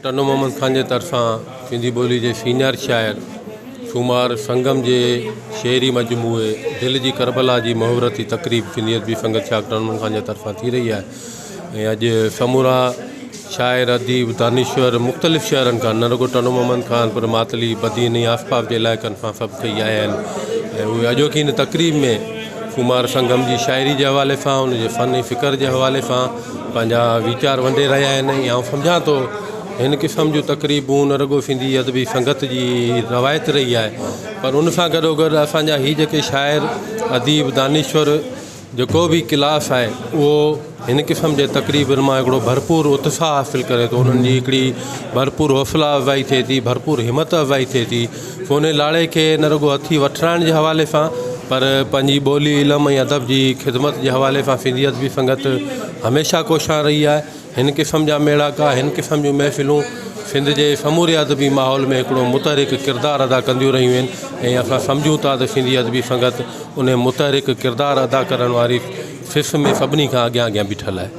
टन्नू मोहम्मद खान के तरफ़ां सिंधी ॿोली के सीनियर शाइर शुमार संगम के शेरी मजमूए दिल की करबला की मुहवरती तकरीब सिंधी अदबी संगत शाह टन्नू मोहम्मद खान के तरफ़ां थी रही है। अज समूरा शाइर अदीब दानिश्वर मुख़्तलिफ़ शहरन का न रुगो टन्नू मोहम्मद खान पर मातली बदीनी आसपास के इलाइक़नि खां सभु कई आया आहिनि। उहे अॼोकी इन तकरीब में शुमार संगम की शायरी के हवाले से उनके फ़नी फ़िक्र के हवाले से पंहिंजा वीचार वंडे रहा आहिनि। ऐं सम्झां थो इन क़िस्म जूं तकरीबूं न रुगो सिंधी अदबी संगत की रवायत रही है, पर उन सां गॾोगॾु असांजा ही जेके शाइर अदीब दानिश्वर जो भी क्लास है वो इन किस्म के तकरीबन में एक भरपूर उत्साह हासिल करे तो उन्होंने हिकड़ी भरपूर हौसला अफजाई थे थी, भरपूर हिम्मत अफजाई थे थी। सोने लाड़े के न रुगो हथी वठाइण के हवाले से पर पंहिंजी ॿोली इल्म ऐं अदब की खिदमत के हवाले से सिंधी अदबी संगत हमेशा कोशिश रही है। इन किस्म जा मेड़ाका इन किस्म जूं महफ़िलूं सिंध के समूरे अदबी माहौल में एक मुतहरिक किरदार अदा कंदियूं रहियूं आहिनि ऐं असां सम्झूं था तो सिंधी अदबी संगत उन मुतहरिक किरदार अदा करण वारी सिस में सभिनी खां अॻियां बीठल है।